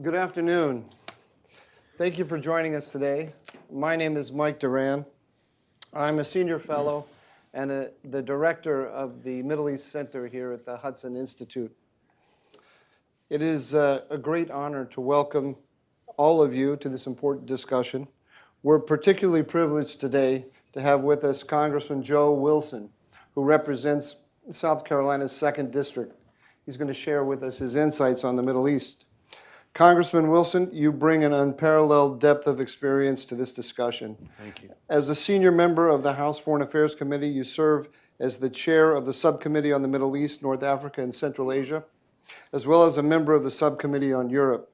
Good afternoon. Thank you for joining us today. My name is Mike Doran. I'm a senior fellow and the director of the Middle East Center here at the Hudson Institute. It is a great honor to welcome all of you to this important discussion. We're particularly privileged today to have with us Congressman Joe Wilson, who represents South Carolina's 2nd District. He's going to share with us his insights on the Middle East. Congressman Wilson, you bring an unparalleled depth of experience to this discussion. Thank you. As a senior member of the House Foreign Affairs Committee, you serve as the chair of the Subcommittee on the Middle East, North Africa, and Central Asia, as well as a member of the Subcommittee on Europe.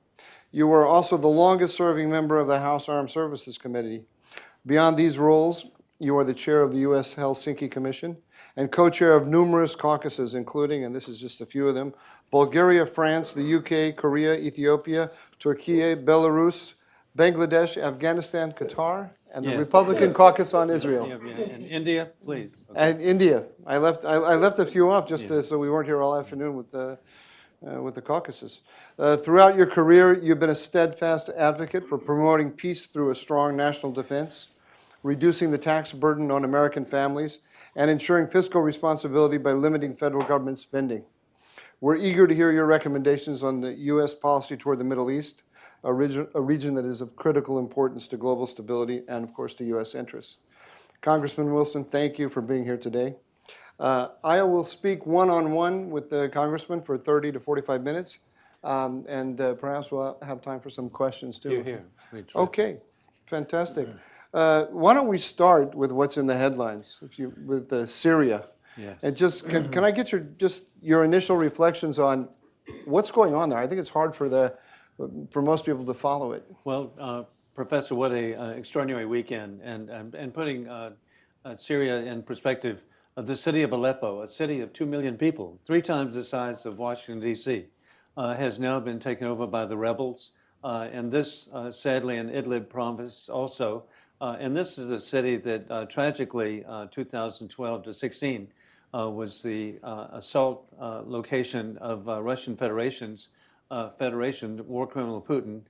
You are also the longest-serving member of the House Armed Services Committee. Beyond these roles, you are the chair of the U.S. Helsinki Commission and co-chair of numerous caucuses, including, and this is just a few of them, Bulgaria, France, the UK, Korea, Ethiopia, Turkey, Belarus, Bangladesh, Afghanistan, Qatar, and the Republican Caucus on Israel. And India, please. Okay. And India. I left a few off just so we weren't here all afternoon with the caucuses. Throughout your career, you've been a steadfast advocate for promoting peace through a strong national defense, reducing the tax burden on American families, and ensuring fiscal responsibility by limiting federal government spending. We're eager to hear your recommendations on the U.S. policy toward the Middle East, a region that is of critical importance to global stability and, of course, to U.S. interests. Congressman Wilson, thank you for being here today. I will speak one-on-one with the Congressman for 30 to 45 minutes, and perhaps we'll have time for some questions, too. Here. Okay, fantastic. Why don't we start with what's in the headlines, with Syria? Yes. And just can I get your initial reflections on what's going on there? I think it's hard for most people to follow it. Well, Professor, what an extraordinary weekend, and putting Syria in perspective, the city of Aleppo, a city of 2 million people, 3 times the size of Washington, D.C., has now been taken over by the rebels, and this, sadly, in Idlib province also. And this is a city that tragically, 2012 to 16, was the assault location of Russian Federation, war criminal Putin,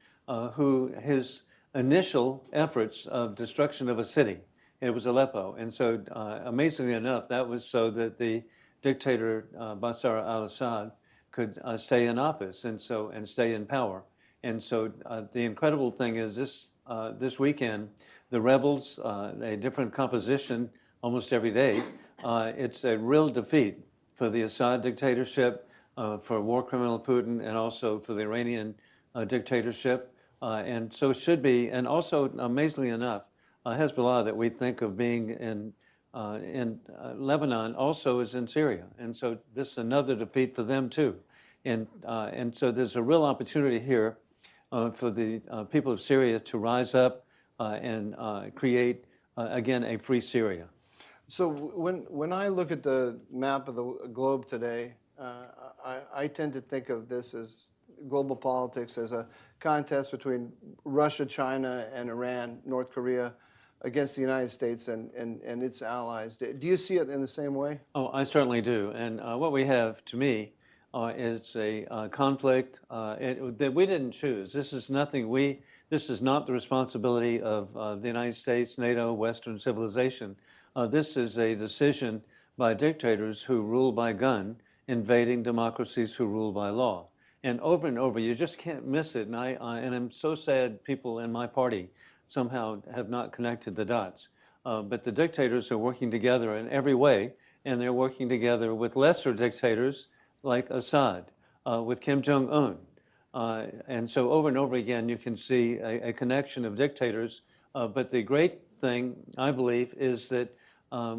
who his initial efforts of destruction of a city, it was Aleppo. And so, amazingly enough, that was so that the dictator Bashar al-Assad could stay in office and stay in power. And so, the incredible thing is this weekend, the rebels, a different composition almost every day. It's a real defeat for the Assad dictatorship, for war criminal Putin, and also for the Iranian dictatorship. And so it should be, and also, amazingly enough, Hezbollah that we think of being in Lebanon also is in Syria. And so this is another defeat for them too. And so there's a real opportunity here for the people of Syria to rise up and create, again, a free Syria. So when I look at the map of the globe today, I tend to think of this as global politics as a contest between Russia, China, and Iran, North Korea, against the United States and its allies. Do you see it in the same way? Oh, I certainly do. And what we have, to me, is a conflict that we didn't choose. This is nothing This is not the responsibility of the United States, NATO, Western civilization. This is a decision by dictators who rule by gun, invading democracies who rule by law. And over, you just can't miss it. And I'm so sad people in my party somehow have not connected the dots. But the dictators are working together in every way, and they're working together with lesser dictators like Assad, with Kim Jong-un. And so over and over again, you can see a connection of dictators. But the great thing, I believe, is that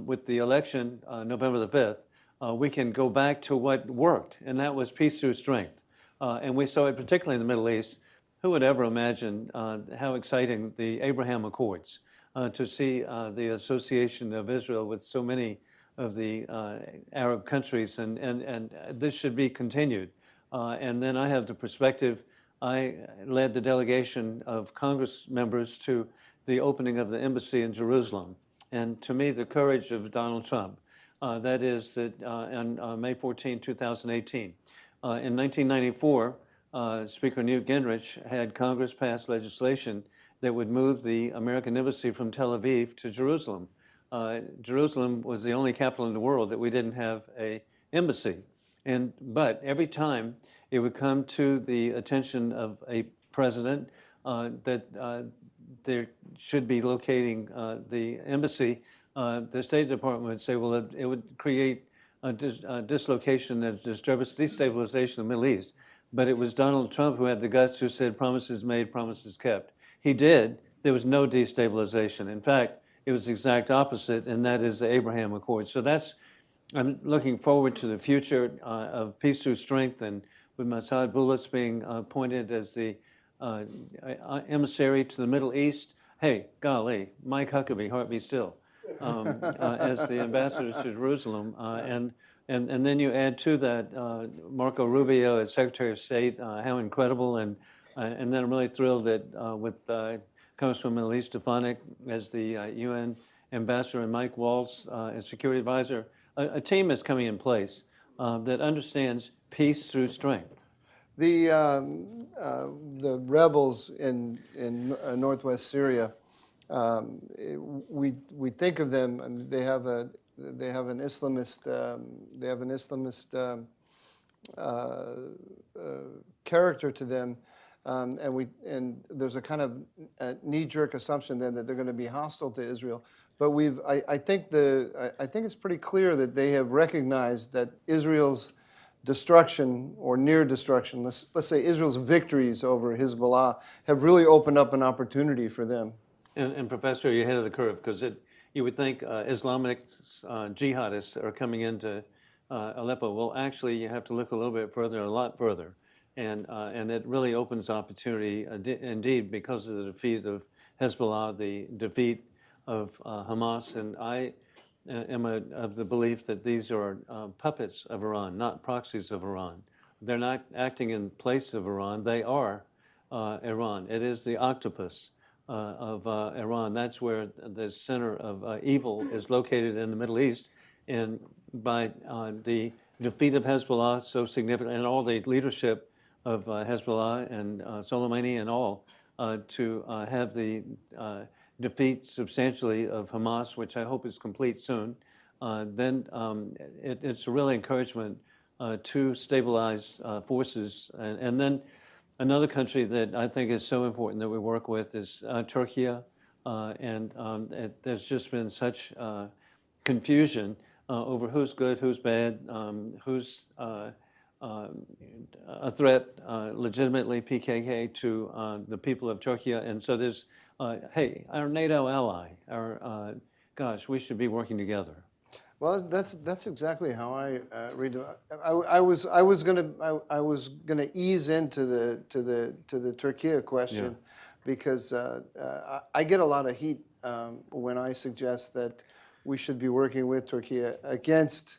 with the election, November the 5th, we can go back to what worked, and that was peace through strength. And we saw it particularly in the Middle East. Who would ever imagine how exciting the Abraham Accords, to see the association of Israel with so many of the Arab countries, and this should be continued. And then I have the perspective, I led the delegation of Congress members to the opening of the embassy in Jerusalem. And to me, the courage of Donald Trump, that is that on May 14, 2018, in 1994, Speaker Newt Gingrich had Congress pass legislation that would move the American embassy from Tel Aviv to Jerusalem. Jerusalem was the only capital in the world that we didn't have an embassy. But every time it would come to the attention of a president that there should be locating the embassy, the State Department would say, well, it would create a dislocation and destabilization of the Middle East. But it was Donald Trump who had the guts, who said promises made, promises kept. He did. There was no destabilization. In fact, it was the exact opposite, and that is the Abraham Accords. So I'm looking forward to the future of peace through strength, and with Mossad Bullis being appointed as the emissary to the Middle East. Hey, golly, Mike Huckabee, heart be still, as the ambassador to Jerusalem. And then you add to that Marco Rubio as Secretary of State, how incredible. And then I'm really thrilled that with Congresswoman Elise Stefanik as the UN ambassador and Mike Waltz as Security Advisor, a team is coming in place that understands peace through strength. The rebels in northwest Syria, we think of them. I mean, they have an Islamist character to them, and there's a kind of knee-jerk assumption then that they're going to be hostile to Israel. But I think it's pretty clear that they have recognized that Israel's destruction or near destruction, let's say Israel's victories over Hezbollah, have really opened up an opportunity for them. And Professor, you're ahead of the curve, because you would think Islamic jihadists are coming into Aleppo. Well, actually, you have to look a little bit further, a lot further. And it really opens opportunity, indeed, because of the defeat of Hezbollah, the defeat of Hamas. And I am of the belief that these are puppets of Iran, not proxies of Iran. They're not acting in place of Iran. They are Iran. It is the octopus of Iran. That's where the center of evil is located in the Middle East. And by the defeat of Hezbollah, so significant, and all the leadership of Hezbollah and Soleimani and all, to have the defeat substantially of Hamas, which I hope is complete soon, then it's a real encouragement to stabilize forces. And then another country that I think is so important that we work with is Turkey. There's just been such confusion over who's good, who's bad, who's a threat, legitimately PKK, to the people of Turkey. And so there's, hey, our NATO ally, gosh, we should be working together. Well, that's exactly how I read it. I was gonna ease into the Turkey question, yeah, because I get a lot of heat when I suggest that we should be working with Turkey against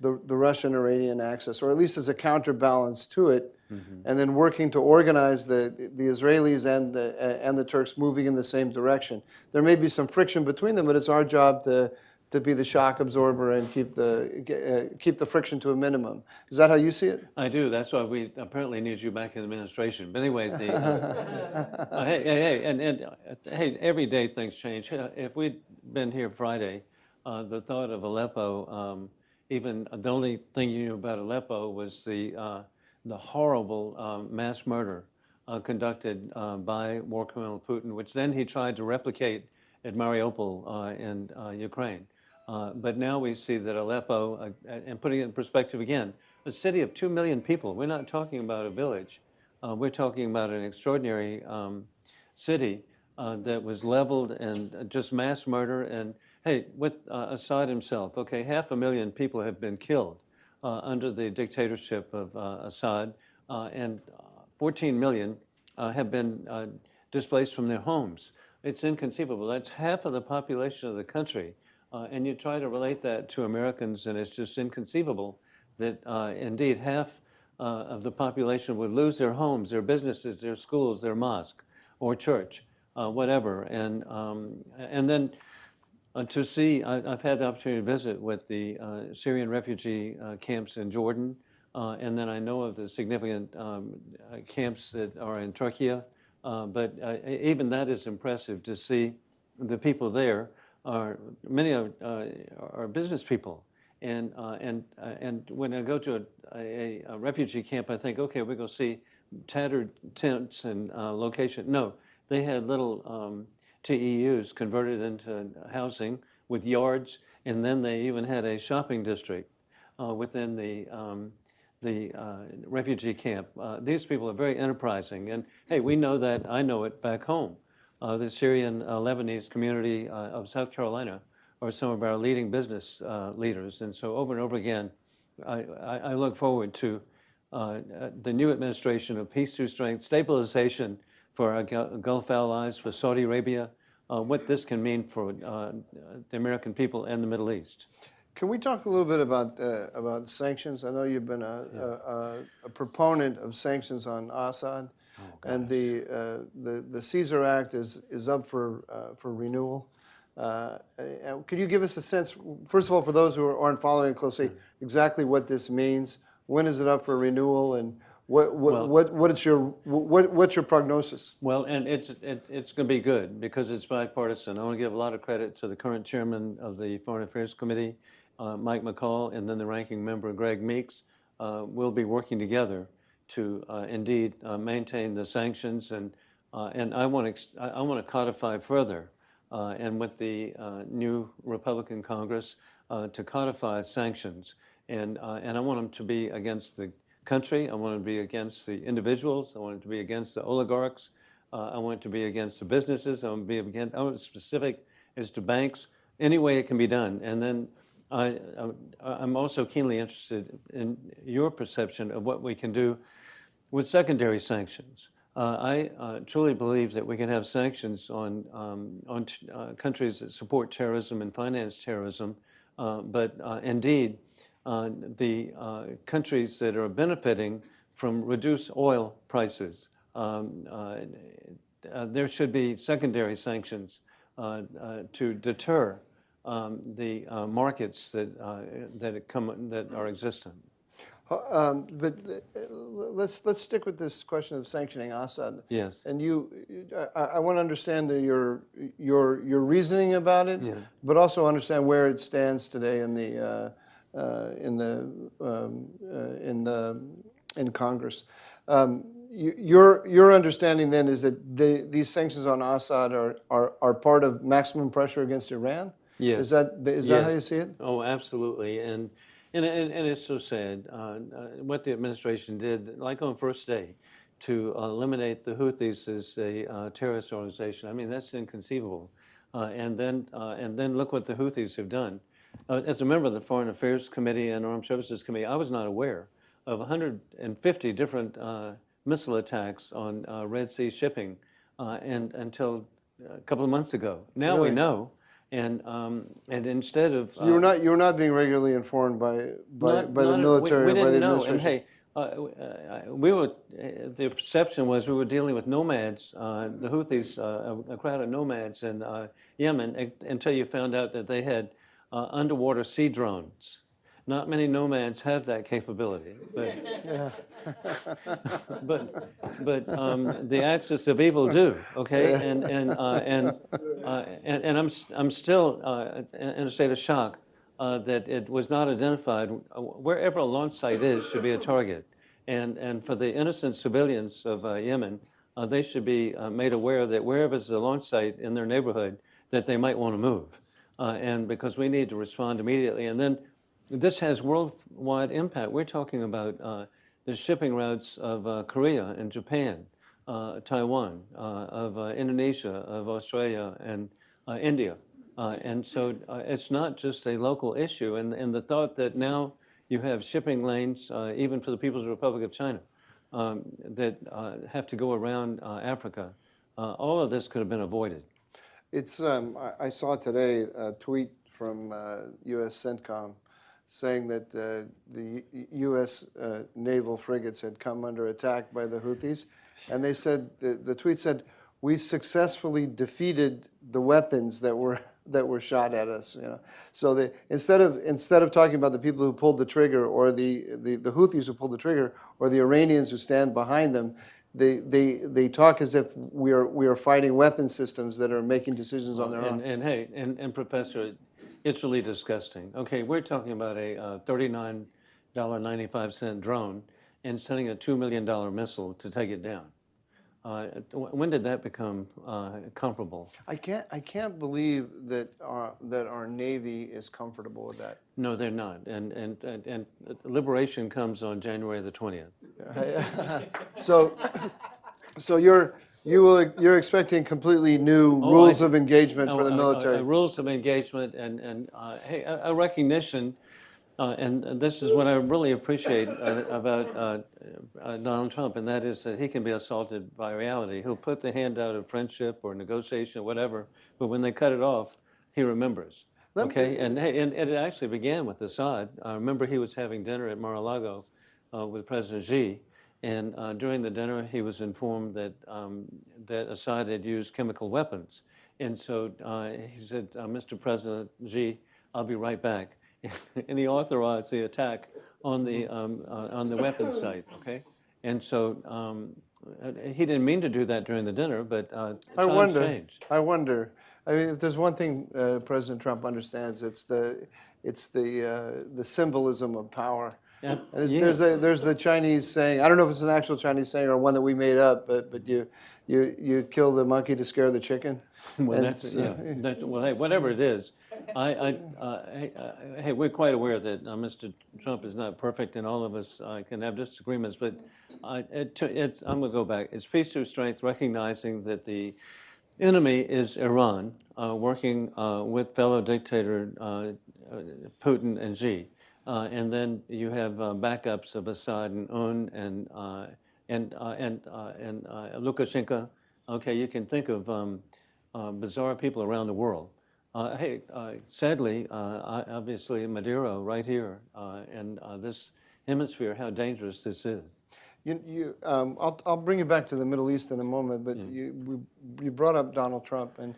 the Russian-Iranian axis, or at least as a counterbalance to it, mm-hmm, and then working to organize the Israelis and the Turks moving in the same direction. There may be some friction between them, but it's our job to be the shock absorber and keep the friction to a minimum. Is that how you see it? I do. That's why we apparently need you back in administration. But anyway, hey, every day things change. If we'd been here Friday, the thought of Aleppo, even the only thing you knew about Aleppo was the horrible mass murder conducted by war criminal Putin, which then he tried to replicate at Mariupol in Ukraine. But now we see that Aleppo, and putting it in perspective again, a city of 2 million people. We're not talking about a village. We're talking about an extraordinary city that was leveled and just mass murder. And hey, with Assad himself, okay, 500,000 people have been killed under the dictatorship of Assad, and 14 million have been displaced from their homes. It's inconceivable. That's half of the population of the country. And you try to relate that to Americans, and it's just inconceivable that indeed half of the population would lose their homes, their businesses, their schools, their mosque or church, whatever. And then to see, I've had the opportunity to visit with the Syrian refugee camps in Jordan, And then I know of the significant camps that are in Turkey, but even that is impressive to see. The people there many are business people, and when I go to a refugee camp, I think, okay, we go see tattered tents and location. No, they had little TEUs converted into housing with yards, and then they even had a shopping district within the refugee camp. These people are very enterprising, and hey, we know that. I know it back home. The Syrian Lebanese community of South Carolina are some of our leading business leaders, and so over and over again, I look forward to the new administration of peace through strength, stabilization for our Gulf allies, for Saudi Arabia, what this can mean for the American people and the Middle East. Can we talk a little bit about sanctions? I know you've been a proponent of sanctions on Assad, and the Caesar Act is up for renewal. Could you give us a sense, first of all, for those who aren't following closely, exactly what this means? When is it up for renewal, and what's your prognosis? Well, and it's going to be good because it's bipartisan. I want to give a lot of credit to the current chairman of the Foreign Affairs Committee, Mike McCall, and then the ranking member, Greg Meeks. We'll be working together to indeed maintain the sanctions, and I want to codify further, and with the new Republican Congress to codify sanctions, and I want them to be against the country. I want them to be against the individuals. I want it to be against the oligarchs. I want it to be against the businesses. I want it specific as to banks. Any way it can be done, and then. I'm also keenly interested in your perception of what we can do with secondary sanctions. I truly believe that we can have sanctions on countries that support terrorism and finance terrorism, but indeed the countries that are benefiting from reduced oil prices, there should be secondary sanctions to deter the markets that are existent. But let's stick with this question of sanctioning Assad. Yes. And I want to understand your reasoning about it, yeah, but also understand where it stands today in Congress. Your understanding then is that these sanctions on Assad are part of maximum pressure against Iran? Yes. Is that how you see it? Oh, absolutely. And it's so sad what the administration did, like on first day, to eliminate the Houthis as a terrorist organization. I mean, that's inconceivable. And then look what the Houthis have done. As a member of the Foreign Affairs Committee and Armed Services Committee, I was not aware of 150 different missile attacks on Red Sea shipping until a couple of months ago. Now really? We know. And instead of so you were not being regularly informed by the military we or by the didn't know. administration. And hey, the perception was we were dealing with nomads, the Houthis, a crowd of nomads in Yemen, until you found out that they had underwater sea drones. Not many nomads have that capability, but but the axis of evil do. Okay, and I'm still in a state of shock that it was not identified. Wherever a launch site is should be a target, and for the innocent civilians of Yemen, they should be made aware that wherever is a launch site in their neighborhood, that they might want to move, and because we need to respond immediately, and then. This has worldwide impact. We're talking about the shipping routes of Korea and Japan, Taiwan, of Indonesia, of Australia, and India. And so it's not just a local issue. And the thought that now you have shipping lanes, even for the People's Republic of China, that have to go around Africa, all of this could have been avoided. It's I saw today a tweet from U.S. CENTCOM saying that the U.S. naval frigates had come under attack by the Houthis, and they said the tweet said we successfully defeated the weapons that were that were shot at us. So instead of talking about the people who pulled the trigger, or the Houthis who pulled the trigger, or the Iranians who stand behind them, they talk as if we are fighting weapon systems that are making decisions on their own. And Professor, it's really disgusting. Okay, we're talking about a $39.95 drone and sending a $2 million missile to take it down. When did that become comparable? I can't believe that our Navy is comfortable with that. No, they're not. And liberation comes on January the 20th. So you're expecting completely new rules of engagement for the military. Rules of engagement and hey, a recognition. And this is what I really appreciate about Donald Trump, and that is that he can be assaulted by reality. He'll put the hand out of friendship or negotiation, whatever, but when they cut it off, he remembers. Okay, and it actually began with Assad. I remember he was having dinner at Mar-a-Lago with President Xi, and during the dinner, he was informed that that Assad had used chemical weapons, and so he said, "Mr. President Xi, I'll be right back." And he authorized the attack on the weapons site. Okay, and so he didn't mean to do that during the dinner, but times changed. I wonder. I mean, if there's one thing President Trump understands, it's the symbolism of power. Yeah. There's the Chinese saying. I don't know if it's an actual Chinese saying or one that we made up, but you kill the monkey to scare the chicken. Well, well, hey, whatever it is, hey, we're quite aware that Mr. Trump is not perfect, and all of us can have disagreements. But I'm going to go back. It's peace through strength, recognizing that the enemy is Iran, working with fellow dictator Putin and Xi, and then you have backups of Assad and Un and Lukashenko. Okay, you can think of bizarre people around the world. Hey, sadly, obviously Maduro right here in this hemisphere, how dangerous this is. I'll bring you back to the Middle East in a moment, but you brought up Donald Trump, and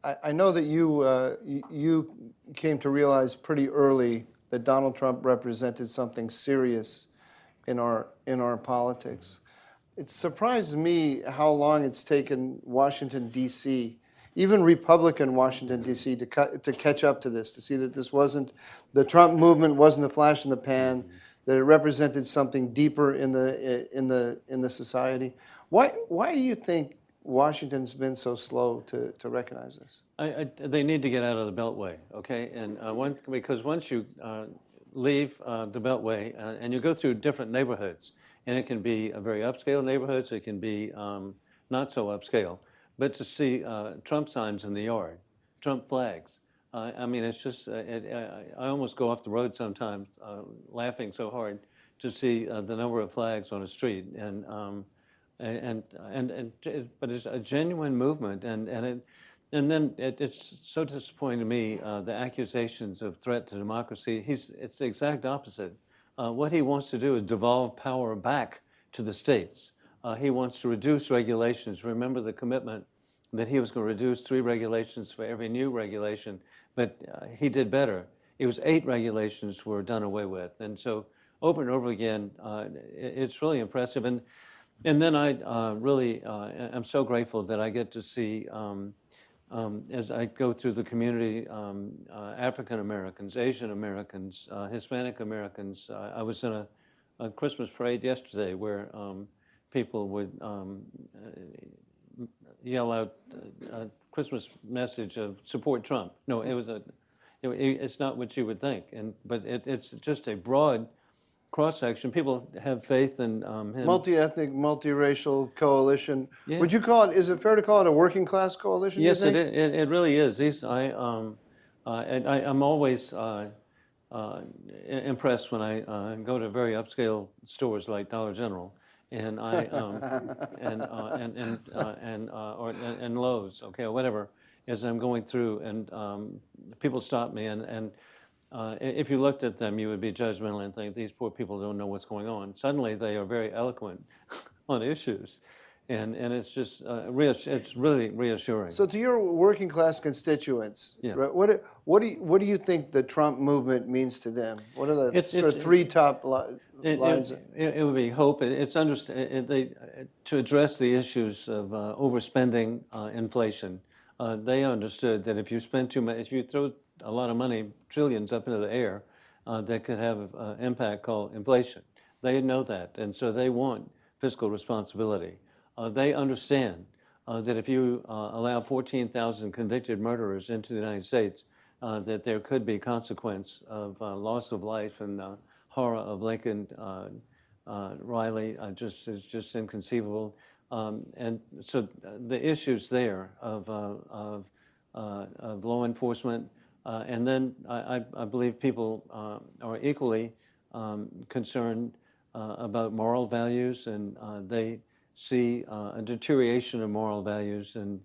I know that you came to realize pretty early that Donald Trump represented something serious in our politics. It surprised me how long it's taken Washington, D.C., even Republican Washington, D.C., to catch up to this, to see that this wasn't, the Trump movement wasn't a flash in the pan, that it represented something deeper in the society. Why do you think Washington's been so slow to recognize this? They need to get out of the Beltway, okay? And because once you leave the Beltway and you go through different neighborhoods, and it can be a very upscale neighborhoods, it can be not so upscale, but to see Trump signs in the yard, Trump flags. I mean, it's just, I almost go off the road sometimes laughing so hard to see the number of flags on a street. But it's a genuine movement, and then it's so disappointing to me, the accusations of threat to democracy. It's the exact opposite. What he wants to do is devolve power back to the states. He wants to reduce regulations. Remember the commitment that he was going to reduce 3 regulations for every new regulation, but he did better. It was 8 regulations were done away with. And so over and over again, it's really impressive. And then I really am so grateful that I get to see, as I go through the community, African Americans, Asian Americans, Hispanic Americans. I was in a Christmas parade yesterday where people would yell out a Christmas message of support Trump. No, it's not what you would think, but it's just a broad cross-section. People have faith in him. Multi-ethnic, multiracial coalition. Yeah. Would you call it, is it fair to call it a working class coalition? Yes, it really is. I'm always impressed when I go to very upscale stores like Dollar General, and and Lowe's, okay, or whatever, as I'm going through, and people stop me, and if you looked at them, you would be judgmental and think these poor people don't know what's going on. Suddenly, they are very eloquent on issues, and it's just it's really reassuring. So to your working class constituents, Yeah. right, what do you think the Trump movement means to them? What are the sort of three top lines? It would be hope. It's to address the issues of overspending, inflation. They understood that if you spend too much, if you throw a lot of money, trillions up into the air, that could have an impact called inflation. They know that, and so they want fiscal responsibility. They understand that if you allow 14,000 convicted murderers into the United States, that there could be consequence of loss of life, and horror of Lincoln Riley is just inconceivable. And so the issues there of law enforcement, and then I believe people are equally concerned about moral values, and they see a deterioration of moral values, and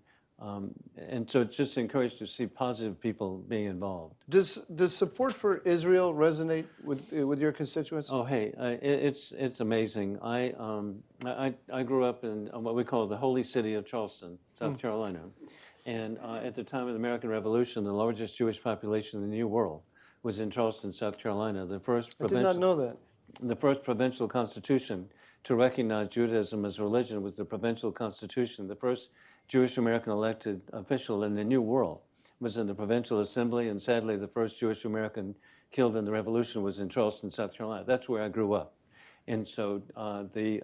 so it's just encouraged to see positive people being involved. Does support for Israel resonate with your constituents? Oh, hey, it's amazing. I grew up in what we call the holy city of Charleston, South Carolina, and at the time of the American Revolution, the largest Jewish population in the New World was in Charleston, South Carolina. I did not know that. The first provincial constitution to recognize Judaism as a religion was the provincial constitution. The first Jewish American elected official in the New World was in the provincial assembly, and sadly, the first Jewish American killed in the revolution was in Charleston, South Carolina. That's where I grew up. And so the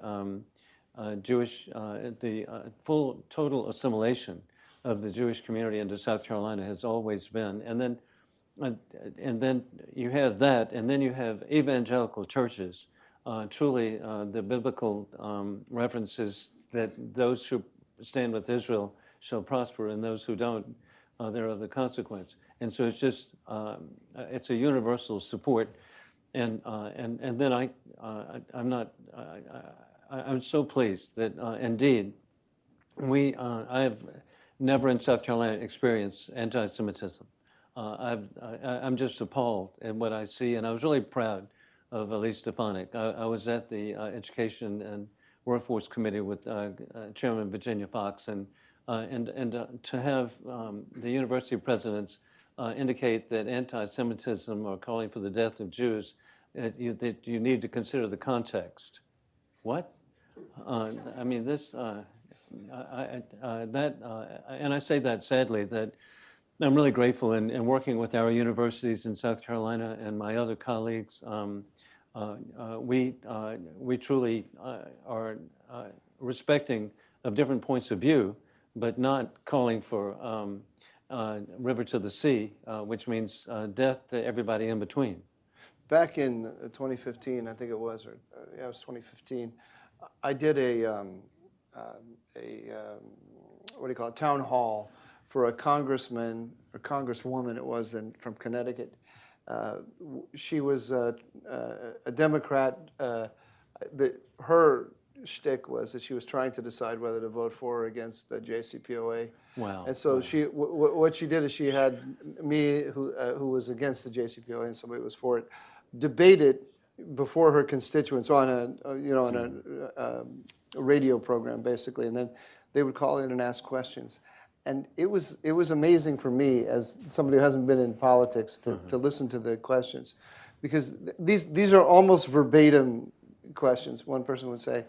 full total assimilation of the Jewish community into South Carolina has always been. And then you have that, and then you have evangelical churches. Truly, the biblical references that those who stand with Israel shall prosper, and those who don't, there are the consequence. And so it's just it's a universal support, and then I'm so pleased that indeed I have never in South Carolina experienced anti-Semitism. I'm just appalled at what I see, and I was really proud of Elise Stefanik. I was at the Education and Workforce Committee with Chairman Virginia Fox, and to have the university presidents indicate that anti-Semitism or calling for the death of Jews, that you need to consider the context. What? I mean, this, and I say that sadly, that I'm really grateful in working with our universities in South Carolina and my other colleagues. We truly are respecting of different points of view, but not calling for river to the sea, which means death to everybody in between. Back in 2015, I think it was, or yeah, it was 2015. I did a what do you call it, town hall for a congressman or congresswoman, it was, from Connecticut. She was a Democrat. Her shtick was that she was trying to decide whether to vote for or against the JCPOA. Wow. And so what she did is she had me, who was against the JCPOA, and somebody who was for it, debate it before her constituents on a radio program, basically, and then they would call in and ask questions. And it was amazing for me, as somebody who hasn't been in politics, to listen to the questions, because these are almost verbatim questions. One person would say,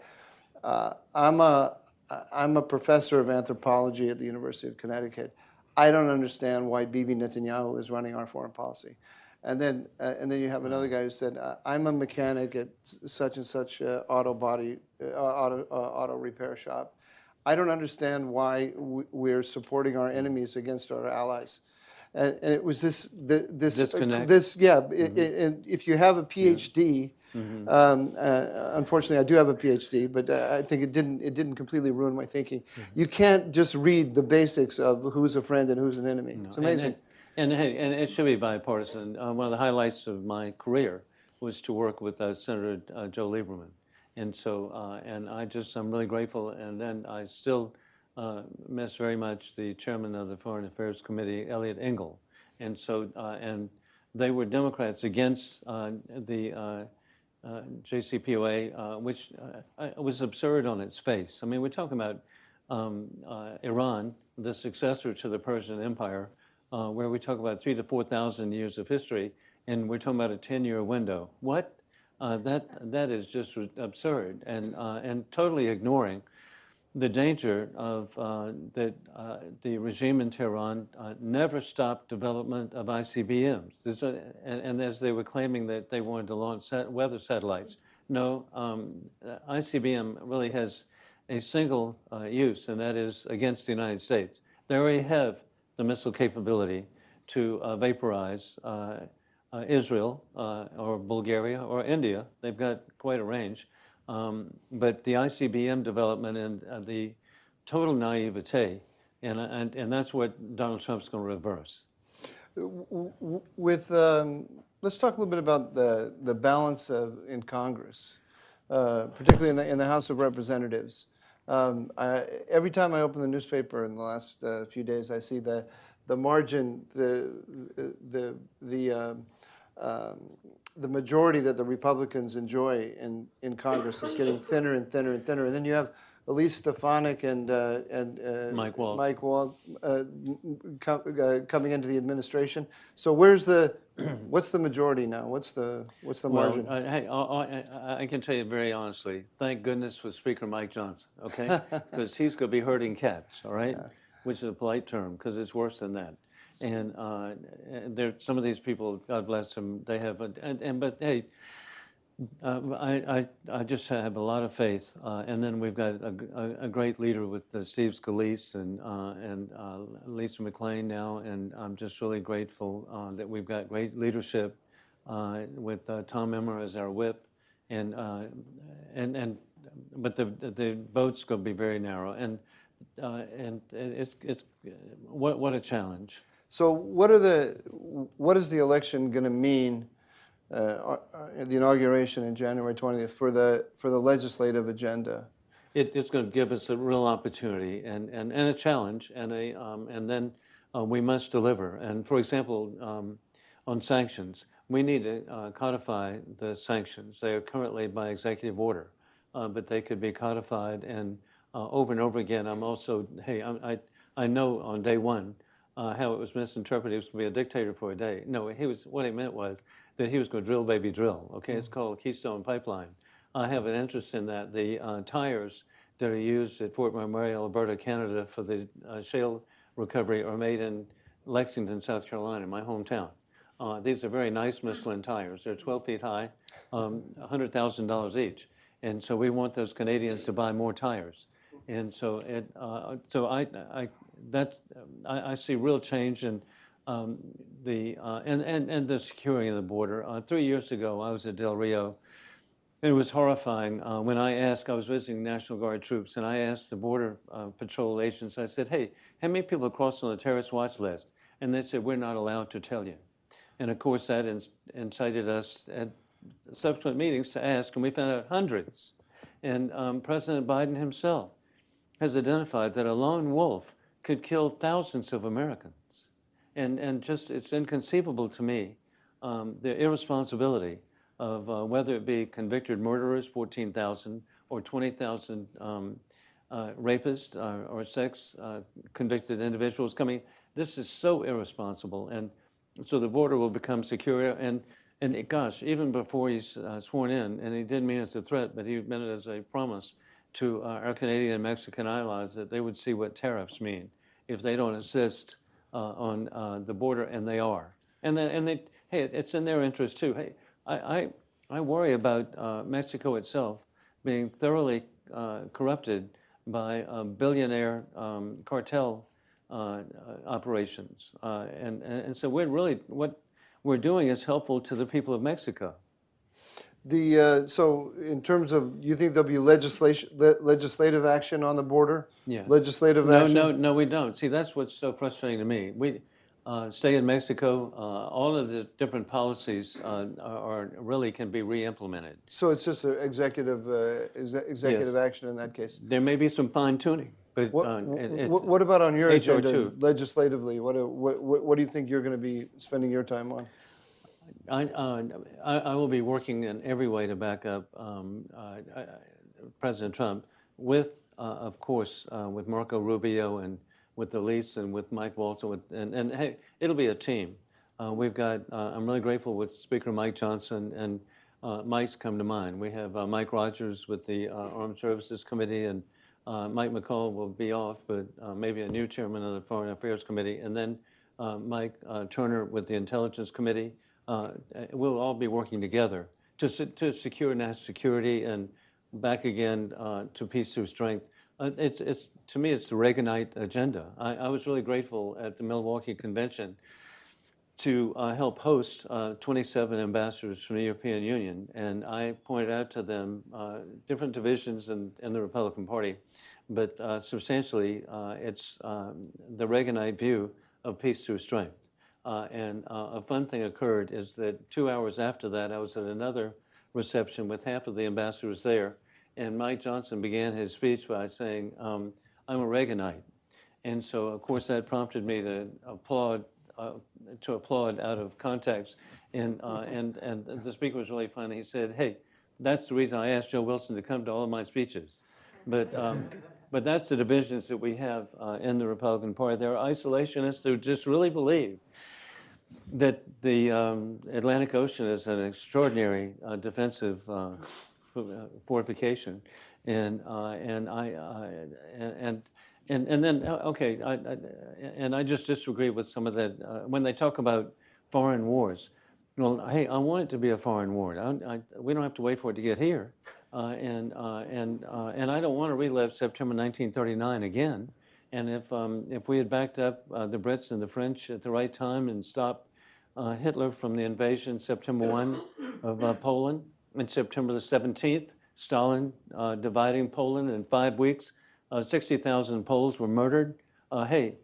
I'm a professor of anthropology at the University of Connecticut. I don't understand why Bibi Netanyahu is running our foreign policy. And then you have another guy who said, I'm a mechanic at such and such auto repair shop. I don't understand why we're supporting our enemies against our allies. And it was this disconnect. And if you have a PhD, unfortunately I do have a PhD, but I think it didn't completely ruin my thinking. You can't just read the basics of who's a friend and who's an enemy. No. It's amazing. And it should be bipartisan. One of the highlights of my career was to work with Senator Joe Lieberman. And so, I'm really grateful. And then I still miss very much the chairman of the Foreign Affairs Committee, Elliot Engel. And so, and they were Democrats against the JCPOA, which was absurd on its face. I mean, we're talking about Iran, the successor to the Persian Empire, where we talk about 3,000 to 4,000 years of history, and we're talking about a 10-year window. What? That is just absurd and totally ignoring the danger of that the regime in Tehran never stopped development of ICBMs. And as they were claiming that they wanted to launch weather satellites, no, ICBM really has a single use, and that is against the United States. They already have the missile capability to vaporize Israel or Bulgaria or India. They've got quite a range. But the ICBM development and the total naivete, and that's what Donald Trump's going to reverse. Let's talk a little bit about the balance in Congress, particularly in the House of Representatives. Every time I open the newspaper in the last few days, I see the margin, the majority that the Republicans enjoy in Congress is getting thinner and thinner and thinner. And then you have Elise Stefanik and Mike Waltz, coming into the administration. So what's the majority now? What's the margin? Well, hey, I can tell you very honestly, thank goodness for Speaker Mike Johnson, okay? Because he's going to be herding cats, all right? Yeah. Which is a polite term, because it's worse than that. And there, some of these people, God bless them, they have, but hey, I just have a lot of faith. And then we've got a great leader with Steve Scalise and Lisa McClain now, and I'm just really grateful that we've got great leadership with Tom Emmer as our whip, but the vote's going to be very narrow, and it's what a challenge. So what is the election going to mean, the inauguration in January 20th for the legislative agenda? It's going to give us a real opportunity and a challenge, and then we must deliver. And for example, on sanctions, we need to codify the sanctions. They are currently by executive order, but they could be codified, and over and over again. I'm also, hey, I know on day one how it was misinterpreted. He was going to be a dictator for a day. No, what he meant was that he was going to drill, baby, drill. Okay, it's called Keystone Pipeline. I have an interest in that. The tires that are used at Fort McMurray, Alberta, Canada, for the shale recovery are made in Lexington, South Carolina, my hometown. These are very nice Michelin tires. They're 12 feet high, $100,000 each. And so we want those Canadians to buy more tires. And so I see real change in the securing of the border. 3 years ago, I was at Del Rio. It was horrifying when I was visiting National Guard troops, and I asked the Border Patrol agents, I said, hey, how many people are crossing on the terrorist watch list? And they said, we're not allowed to tell you. And of course, that incited us at subsequent meetings to ask, and we found out hundreds. And President Biden himself has identified that a lone wolf could kill thousands of Americans. And just, it's inconceivable to me, the irresponsibility of whether it be convicted murderers, 14,000, or 20,000 rapists or sex convicted individuals coming. This is so irresponsible. And so the border will become secure. And gosh, even before he's sworn in, and he didn't mean it as a threat, but he meant it as a promise to our Canadian and Mexican allies that they would see what tariffs mean if they don't assist on the border, and they are. And they, hey, it's in their interest too. Hey, I worry about Mexico itself being thoroughly corrupted by billionaire cartel operations, and so what we're doing is helpful to the people of Mexico. So in terms of, you think there'll be legislative action on the border? Yeah. Legislative action? No, we don't. See, that's what's so frustrating to me. We stay in Mexico. All of the different policies really can be re-implemented. So it's just an executive Yes. action in that case. There may be some fine tuning, but what about on your HR2. agenda legislatively? What do you think you're going to be spending your time on? I will be working in every way to back up President Trump with, of course, with Marco Rubio and with Elise and with Mike Waltz and hey, it'll be a team. We've got. I'm really grateful with Speaker Mike Johnson and Mike's come to mind. We have Mike Rogers with the Armed Services Committee, and Mike McCall will be off, but maybe a new chairman of the Foreign Affairs Committee, and then Mike Turner with the Intelligence Committee. We'll all be working together to secure national security and back again to peace through strength. It's to me, it's the Reaganite agenda. I was really grateful at the Milwaukee Convention to help host 27 ambassadors from the European Union, and I pointed out to them different divisions in the Republican Party, but substantially it's the Reaganite view of peace through strength. And a fun thing occurred is that 2 hours after that, I was at another reception with half of the ambassadors there, and Mike Johnson began his speech by saying, I'm a Reaganite. And so, of course, that prompted me to applaud out of context. And the speaker was really funny. He said, hey, that's the reason I asked Joe Wilson to come to all of my speeches. But that's the divisions that we have in the Republican Party. There are isolationists who just really believe that the Atlantic Ocean is an extraordinary defensive fortification, and then okay, I just disagree with some of that when they talk about foreign wars. Well, hey, I want it to be a foreign war. We don't have to wait for it to get here, and I don't want to relive September 1939 again. And if we had backed up the Brits and the French at the right time and stopped Hitler from the invasion September 1 of Poland, and September the 17th, Stalin dividing Poland in 5 weeks, 60,000 Poles were murdered. Hey,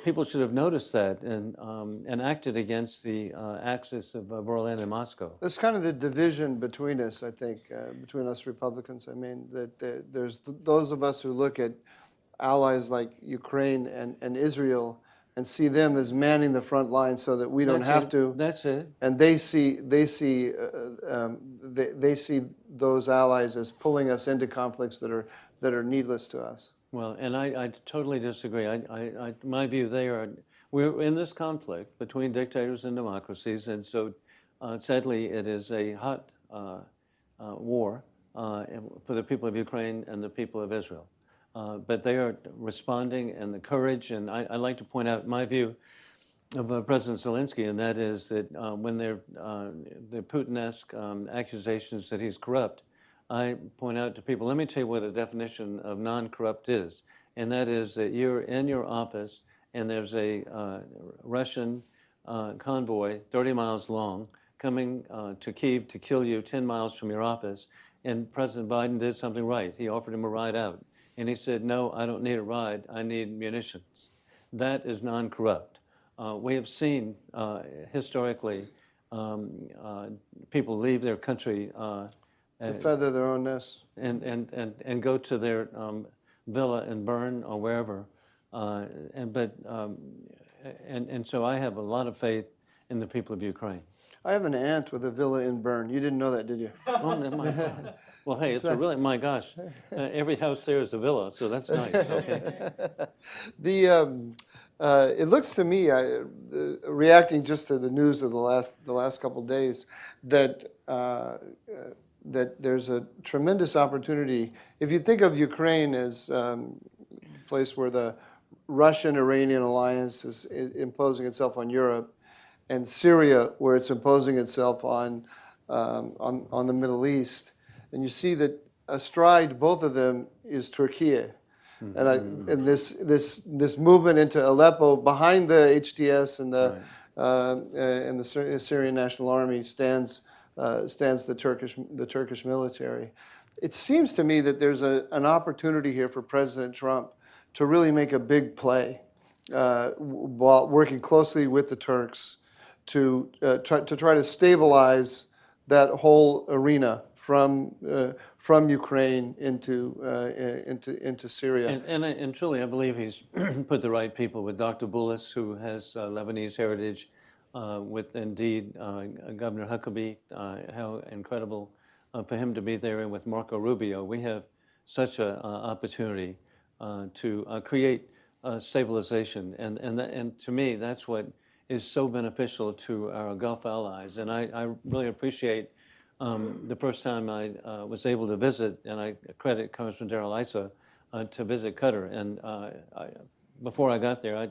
people should have noticed that and acted against the axis of Berlin and Moscow. That's kind of the division between us, I think, between us Republicans. I mean, that there's those of us who look at allies like Ukraine and Israel and see them as manning the front line so that we don't have to. That's it. And they see those allies as pulling us into conflicts that are needless to us. Well, and I totally disagree. My view, we're in this conflict between dictators and democracies, and so sadly it is a hot war for the people of Ukraine and the people of Israel. But they are responding, and the courage, and I like to point out my view of President Zelensky, and that is that when the Putin-esque accusations that he's corrupt, I point out to people, let me tell you what a definition of non-corrupt is, and that is that you're in your office and there's a Russian convoy 30 miles long coming to Kyiv to kill you 10 miles from your office, and President Biden did something right. He offered him a ride out. And he said, no, I don't need a ride, I need munitions. That is non-corrupt. We have seen historically people leave their country to feather their own nests. And go to their villa in Bern or wherever. And so I have a lot of faith in the people of Ukraine. I have an aunt with a villa in Bern. You didn't know that, did you? Oh, my God. Well, hey, it's a really, my gosh, every house there is a villa, so that's nice. Okay. It looks to me, reacting just to the news of the last couple of days, that there's a tremendous opportunity. If you think of Ukraine as a place where the Russian-Iranian alliance is imposing itself on Europe, and Syria, where it's imposing itself on the Middle East, and you see that astride both of them is Turkey, and this movement into Aleppo behind the HTS and the Syrian National Army stands the Turkish military. It seems to me that there's an opportunity here for President Trump to really make a big play, while working closely with the Turks to try to stabilize that whole arena from Ukraine into Syria. And truly, I believe he's put the right people with Dr. Bullis, who has Lebanese heritage, with indeed Governor Huckabee, how incredible for him to be there, and with Marco Rubio. We have such an opportunity to create stabilization, and to me, that's what is so beneficial to our Gulf allies. And I really appreciate the first time I was able to visit, and I credit Congressman Darrell Issa to visit Qatar. And before I got there, I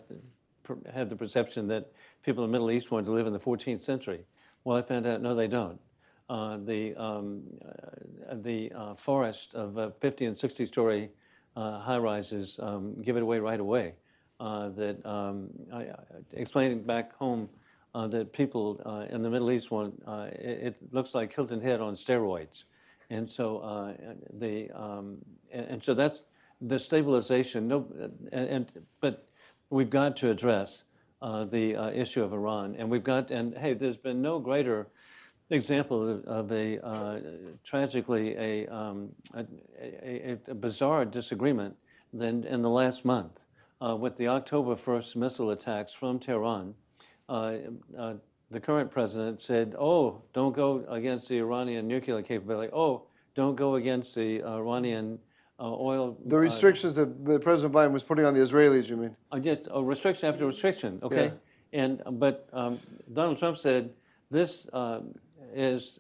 had the perception that people in the Middle East wanted to live in the 14th century. Well, I found out, no, they don't. The forest of 50 and 60-story high-rises give it away right away. Explaining back home that people in the Middle East want, it looks like Hilton Head on steroids. And so so that's the stabilization. But we've got to address the issue of Iran, and hey, there's been no greater example of tragically a bizarre disagreement than in the last month with the October 1st missile attacks from Tehran. The current president said, "Oh, don't go against the Iranian nuclear capability. Oh, don't go against the Iranian oil." The restrictions that President Biden was putting on the Israelis, you mean? Just restriction after restriction, okay? Yeah. But Donald Trump said, this is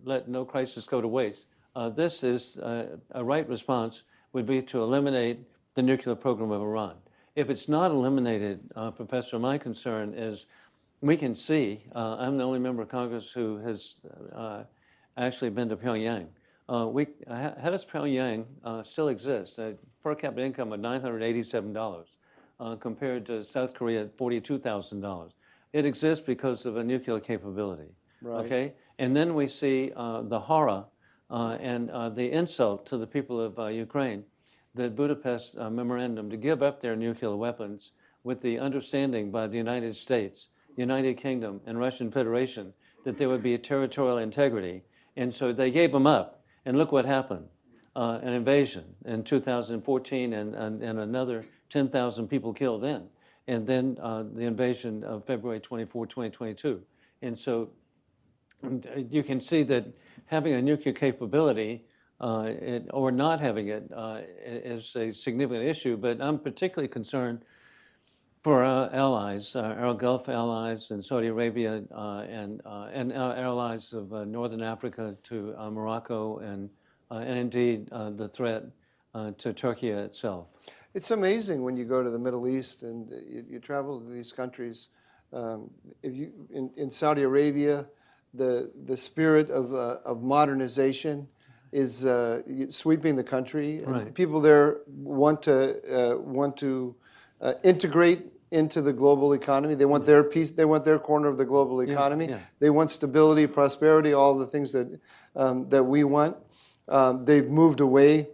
let no crisis go to waste. This is a right response would be to eliminate the nuclear program of Iran. If it's not eliminated, Professor, my concern is we can see, I'm the only member of Congress who has actually been to Pyongyang. How does Pyongyang still exist? Per capita income of $987 compared to South Korea at $42,000. It exists because of a nuclear capability. Right. Okay, and then we see the horror and the insult to the people of Ukraine, the Budapest memorandum to give up their nuclear weapons with the understanding by the United States, United Kingdom, and Russian Federation that there would be a territorial integrity. And so they gave them up. And look what happened. An invasion in 2014 and another 10,000 people killed then. And then the invasion of February 24, 2022. And so you can see that having a nuclear capability or not having it is a significant issue. But I'm particularly concerned for our allies, our Gulf allies in Saudi Arabia and our allies of Northern Africa to Morocco and indeed the threat to Turkey itself. It's amazing when you go to the Middle East and you travel to these countries. If you in Saudi Arabia, the spirit of modernization is sweeping the country. Right. And people there want to integrate into the global economy. They want their piece. They want their corner of the global economy. Yeah, yeah. They want stability, prosperity, all the things that we want. They've moved away.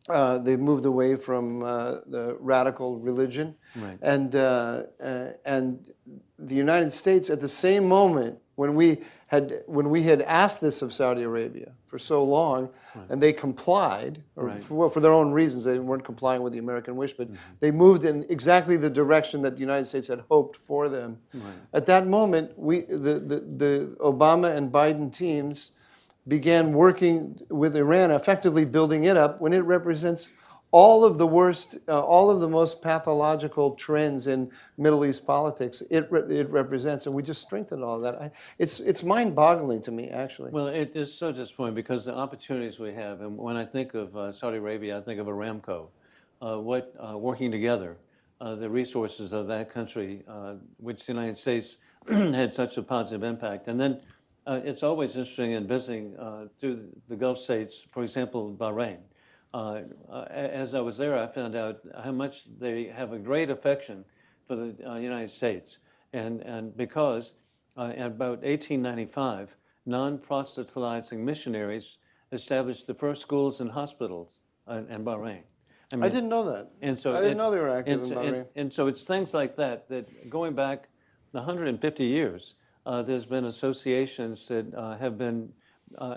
They've moved away from the radical religion, right. And the United States, at the same moment when we had asked this of Saudi Arabia for so long, right. And they complied, or right. for their own reasons, they weren't complying with the American wish, but mm-hmm. They moved in exactly the direction that the United States had hoped for them. Right. At that moment, the Obama and Biden teams began working with Iran, effectively building it up when it represents all of the worst, all of the most pathological trends in Middle East politics. It represents, and we just strengthened all of that. It's mind-boggling to me, actually. Well, it is so disappointing because the opportunities we have, and when I think of Saudi Arabia, I think of Aramco, working together, the resources of that country, which the United States had such a positive impact, and then. It's always interesting in visiting through the Gulf states, for example, Bahrain. As I was there, I found out how much they have a great affection for the United States. And because in about 1895, non-proselytizing missionaries established the first schools and hospitals in Bahrain. I didn't know that. And so I didn't know they were active in Bahrain. And so it's things like that going back 150 years, there's been associations that have been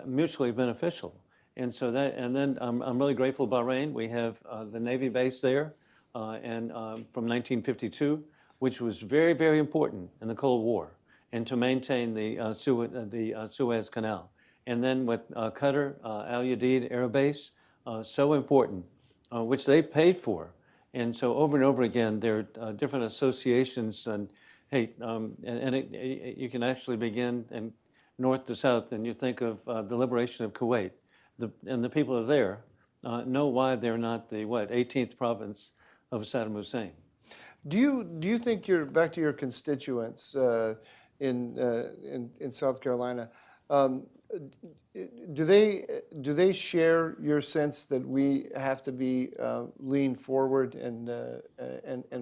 mutually beneficial, and so then I'm really grateful. Bahrain, we have the Navy base there, and from 1952, which was very, very important in the Cold War, and to maintain the Suez Canal. And then with Qatar, Al Udeid Air Base, so important, which they paid for. And so over and over again, there are different associations, and hey, you can actually begin in north to south, and you think of the liberation of Kuwait, and the people are there know why they're not the 18th province of Saddam Hussein. Do you think you're back to your constituents in South Carolina? Do they share your sense that we have to be lean forward and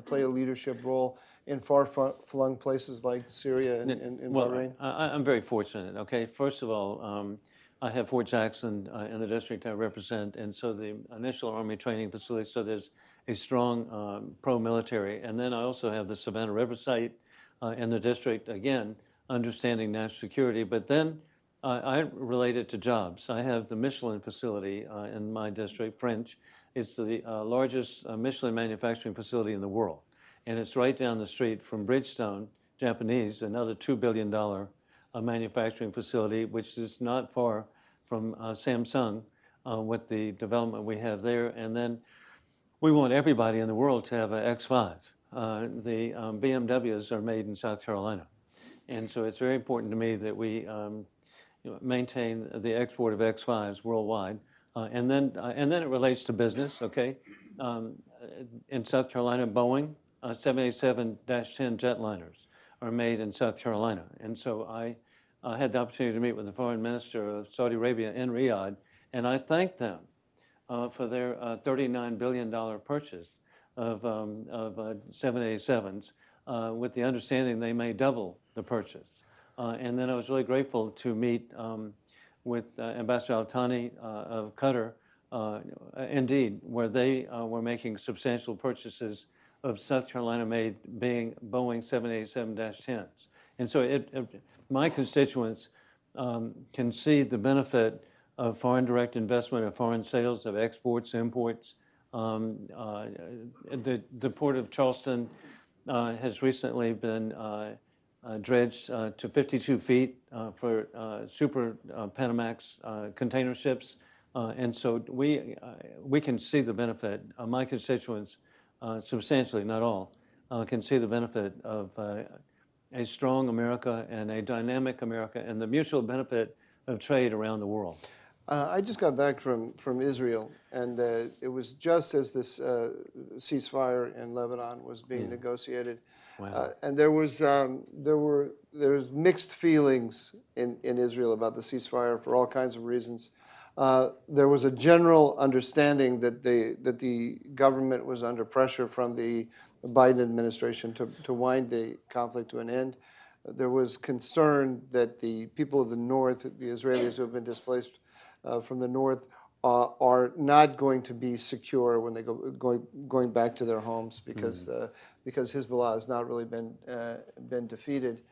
play a leadership role in far-flung places like Syria and Bahrain? I'm very fortunate. Okay, first of all, I have Fort Jackson in the district I represent, and so the initial Army training facility. So there's a strong pro-military, and then I also have the Savannah River site in the district. Again, understanding national security, but then I relate it to jobs. I have the Michelin facility in my district, French. It's the largest Michelin manufacturing facility in the world. And it's right down the street from Bridgestone, Japanese, another $2 billion manufacturing facility, which is not far from Samsung with the development we have there. And then we want everybody in the world to have an X5. The BMWs are made in South Carolina. And so it's very important to me that we maintain the export of X5s worldwide. And then it relates to business, okay? In South Carolina, Boeing 787-10 jetliners are made in South Carolina. And so I had the opportunity to meet with the foreign minister of Saudi Arabia in Riyadh, and I thanked them for their $39 billion purchase of 787s with the understanding they may double the purchase. And then I was really grateful to meet with Ambassador Al-Thani of Qatar, indeed, where they were making substantial purchases of South Carolina-made Boeing 787-10s. And so my constituents can see the benefit of foreign direct investment, of foreign sales, of exports, imports. The Port of Charleston has recently been dredged to 52 feet for super Panamax container ships. And so we can see the benefit. My constituents substantially, not all, can see the benefit of a strong America and a dynamic America and the mutual benefit of trade around the world. I just got back from Israel, and it was just as this ceasefire in Lebanon was being negotiated. Wow. And there was mixed feelings in Israel about the ceasefire for all kinds of reasons. There was a general understanding that the government was under pressure from the Biden administration to wind the conflict to an end. There was concern that the people of the north, the Israelis who have been displaced from the north, are not going to be secure when they going back to their homes because Hezbollah has not really been defeated.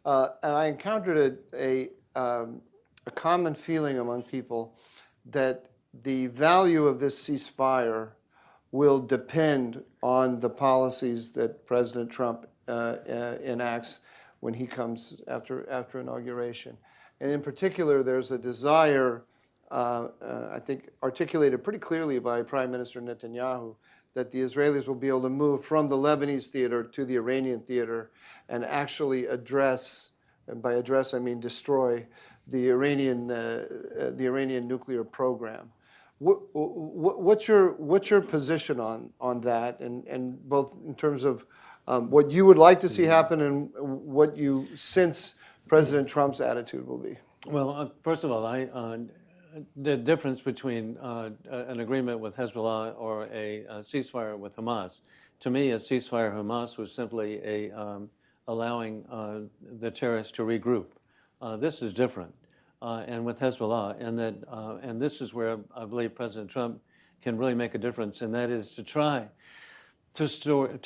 And I encountered a common feeling among people that the value of this ceasefire will depend on the policies that President Trump enacts when he comes after inauguration. And in particular, there's a desire, I think articulated pretty clearly by Prime Minister Netanyahu, that the Israelis will be able to move from the Lebanese theater to the Iranian theater and actually address, and by address I mean destroy, the Iranian nuclear program. What's your position on that, and both in terms of what you would like to see happen and what you sense President Trump's attitude will be? Well, first of all, the difference between an agreement with Hezbollah or a ceasefire with Hamas, to me, a ceasefire Hamas was simply allowing the terrorists to regroup. This is different, and with Hezbollah, and this is where I believe President Trump can really make a difference, and that is to try to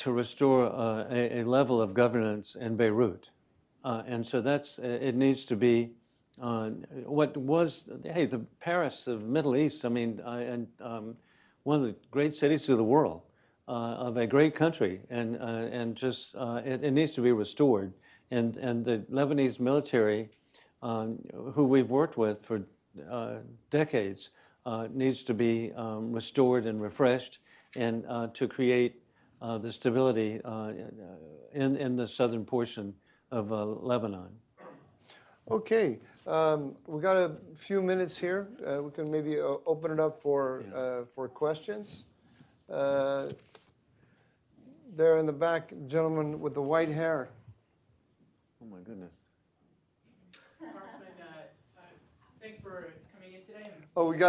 restore a level of governance in Beirut, and so it needs to be what was the Paris of the Middle East. I mean, one of the great cities of the world, of a great country, and just it needs to be restored. And the Lebanese military, who we've worked with for decades, needs to be restored and refreshed, and to create the stability in the southern portion of Lebanon. Okay, we got a few minutes here. We can maybe open it up for questions. There in the back, gentleman with the white hair. Oh my goodness. Congressman, thanks for coming in today. Oh, we've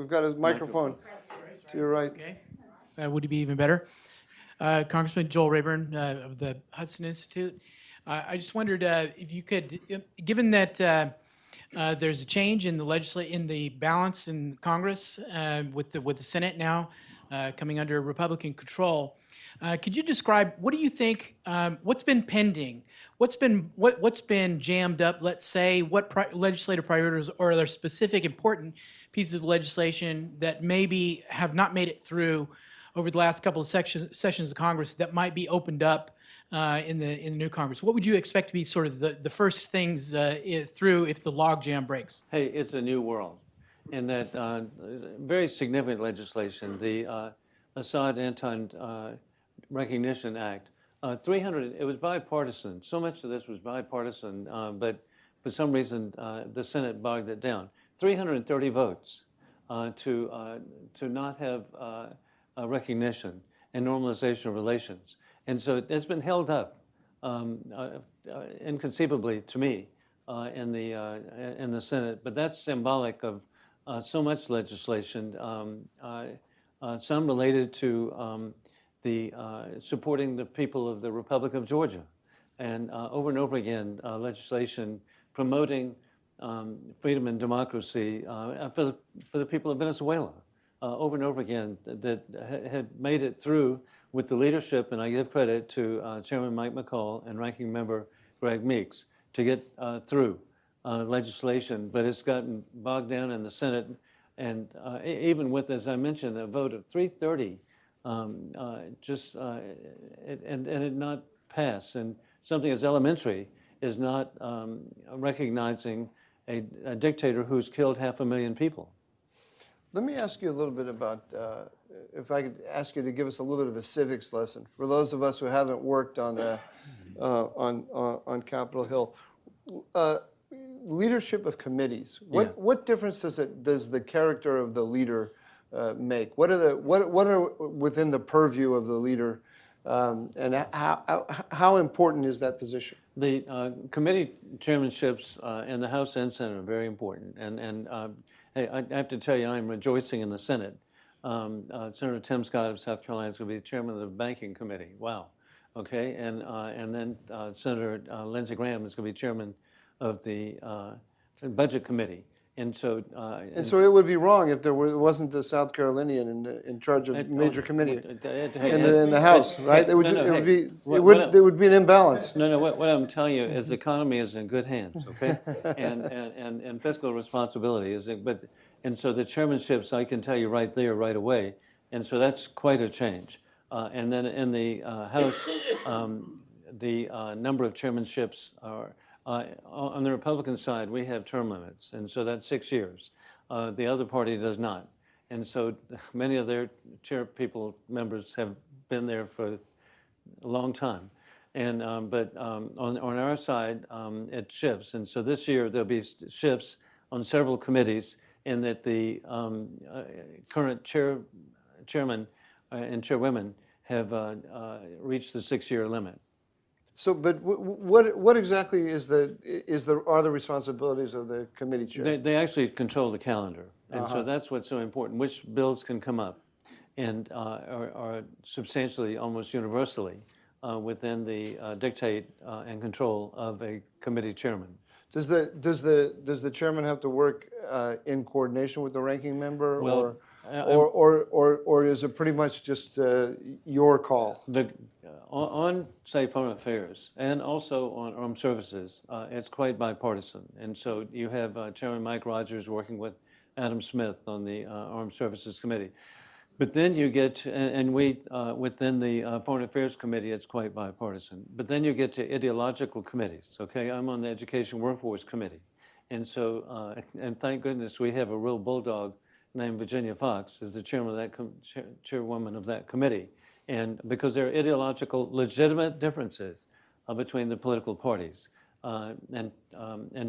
got a microphone to your right. Okay, would it be even better? Congressman Joel Rayburn of the Hudson Institute. I just wondered if you could, given that there's a change in the balance in Congress with the Senate now coming under Republican control, could you describe what do you think? What's been pending? What's been jammed up? Let's say what legislative priorities, or are there specific important pieces of legislation that maybe have not made it through over the last couple of sessions of Congress that might be opened up in the new Congress? What would you expect to be sort of the first things through if the logjam breaks? Hey, it's a new world, and that very significant legislation, the Assad Anti-Recognition Act, 300. It was bipartisan. So much of this was bipartisan, but for some reason the Senate bogged it down. 330 votes to not have a recognition and normalization of relations. And so it's been held up inconceivably to me in the Senate. But that's symbolic of so much legislation, some related to the supporting the people of the Republic of Georgia, and over again legislation promoting freedom and democracy for the people of Venezuela. Over and over again that had made it through with the leadership, and I give credit to Chairman Mike McCall and Ranking Member Greg Meeks to get through legislation, but it's gotten bogged down in the Senate, and even with, as I mentioned, a vote of 330, and it not pass, and something as elementary is not recognizing a dictator who's killed 500,000 people. Let me ask you a little bit about, if I could ask you to give us a little bit of a civics lesson for those of us who haven't worked on Capitol Hill. Leadership of committees. What difference does the character of the leader make? What are within the purview of the leader, and how important is that position? The committee chairmanships in the House and Senate are very important, and hey, I have to tell you, I'm rejoicing in the Senate. Senator Tim Scott of South Carolina is going to be chairman of the Banking Committee. Wow. Okay, and then Senator Lindsey Graham is going to be chairman of the Budget Committee. And so it would be wrong if there wasn't a South Carolinian in charge of major committee in the House, right? It would be an imbalance. No, what I'm telling you is the economy is in good hands, okay, and fiscal responsibility is, and so the chairmanships, I can tell you right there, right away, and so that's quite a change. And then in the House, the number of chairmanships are. On the Republican side, we have term limits, and so that's 6 years. The other party does not, and so many of their members have been there for a long time, and but on our side, it shifts, and so this year there'll be shifts on several committees, in that the current chairman and chairwomen have reached the 6-year limit. So, but what exactly are the responsibilities of the committee chair? They actually control the calendar, and so that's what's so important. Which bills can come up, and are substantially, almost universally, within the dictate and control of a committee chairman. Does the chairman have to work in coordination with the ranking member, well, or is it pretty much just your call? On, say, foreign affairs and also on armed services, it's quite bipartisan. And so you have Chairman Mike Rogers working with Adam Smith on the Armed Services Committee. But then you get, and we, within the Foreign Affairs Committee, it's quite bipartisan. But then you get to ideological committees, okay? I'm on the Education Workforce Committee. And so, and thank goodness we have a real bulldog named Virginia Fox as the chairman of that, chairwoman of that committee. And because there are ideological, legitimate differences between the political parties. And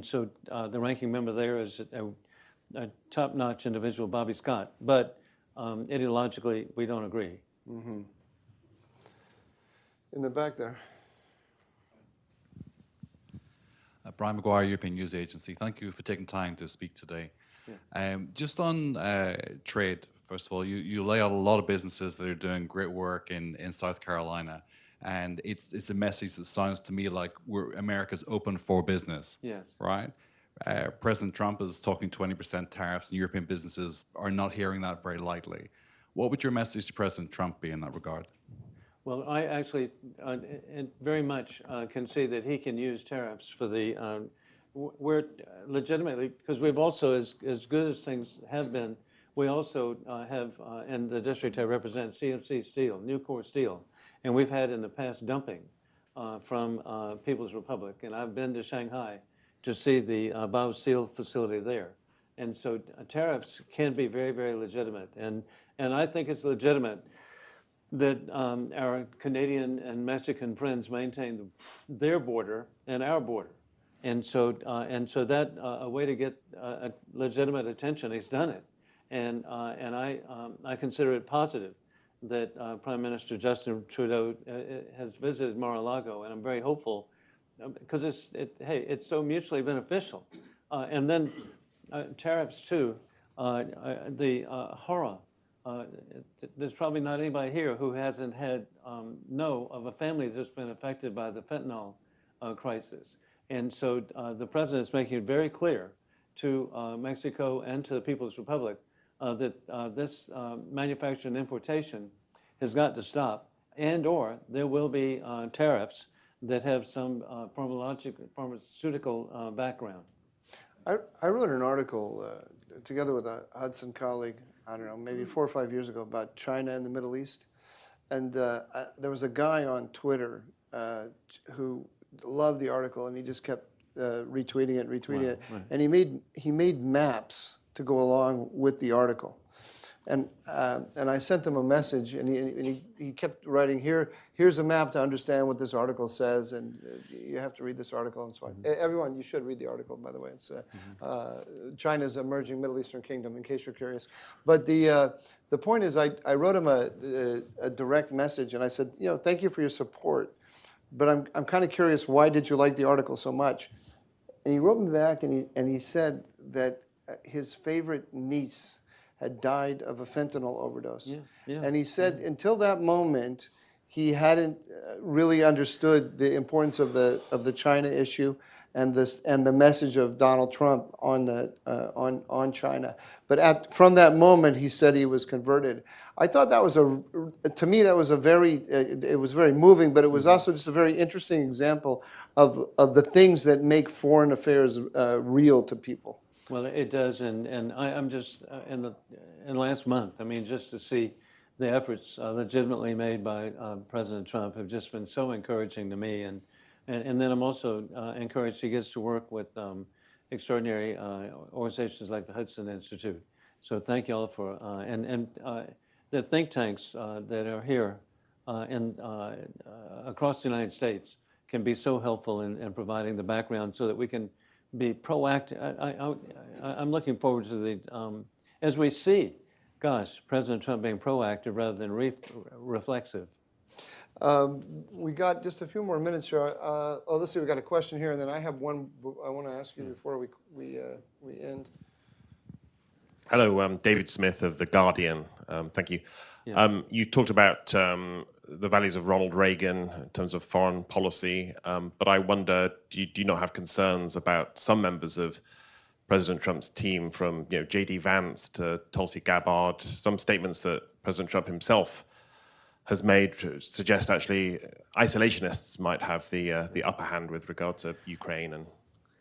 so the ranking member there is a top-notch individual, Bobby Scott. But ideologically, we don't agree. Mm-hmm. In the back there. Brian McGuire, European News Agency. Thank you for taking time to speak today. Yeah. Just on trade, first of all, you lay out a lot of businesses that are doing great work in South Carolina, and it's a message that sounds to me like America's open for business. Yes. Right? President Trump is talking 20% tariffs, and European businesses are not hearing that very lightly. What would your message to President Trump be in that regard? Well, I actually very much can see that he can use tariffs for the, we're legitimately, because we've also, as good as things have been, we also have, in the district I represent, CMC Steel, Nucor Steel, and we've had in the past dumping from People's Republic, and I've been to Shanghai to see the biosteel facility there. And so tariffs can be very, very legitimate, and I think it's legitimate that our Canadian and Mexican friends maintain their border and our border. And so that a way to get legitimate attention, he's done it. And I consider it positive that Prime Minister Justin Trudeau has visited Mar-a-Lago, and I'm very hopeful because it's so mutually beneficial. And then tariffs too, the horror. There's probably not anybody here who hasn't had know of a family that's been affected by the fentanyl crisis. And so the president is making it very clear to Mexico and to the People's Republic that this manufacture and importation has got to stop, and or there will be tariffs that have some pharmaceutical background. I wrote an article together with a Hudson colleague, I don't know, maybe 4 or 5 years ago, about China and the Middle East. And there was a guy on Twitter who loved the article, and he just kept retweeting it. Right. And he made maps to go along with the article. And I sent him a message, and he kept writing, here's a map to understand what this article says, and you have to read this article, and so on. Everyone, you should read the article, by the way. It's China's Emerging Middle Eastern Kingdom, in case you're curious. But the point is, I wrote him a direct message, and I said, thank you for your support, but I'm kind of curious, why did you like the article so much? And he wrote me back, and he said that his favorite niece had died of a fentanyl overdose. Yeah. And he said until that moment, he hadn't really understood the importance of the China issue and the message of Donald Trump on China. But from that moment, he said he was converted. I thought that was to me that was it was very moving, but it was also just a very interesting example of the things that make foreign affairs real to people. Well, it does, and I'm just in last month. I mean, just to see the efforts legitimately made by President Trump have just been so encouraging to me, and then I'm also encouraged he gets to work with extraordinary organizations like the Hudson Institute. So thank you all for and the think tanks that are here across the United States can be so helpful in providing the background so that we can be proactive. I'm looking forward to the, as we see, President Trump being proactive rather than reflexive. We got just a few more minutes here. Let's see, we got a question here, and then I have one I want to ask you before we end. Hello, David Smith of The Guardian. Thank you. Yeah. You talked about the values of Ronald Reagan in terms of foreign policy, but I wonder, do you not have concerns about some members of President Trump's team, from J.D. Vance to Tulsi Gabbard? Some statements that President Trump himself has made suggest actually isolationists might have the upper hand with regard to Ukraine and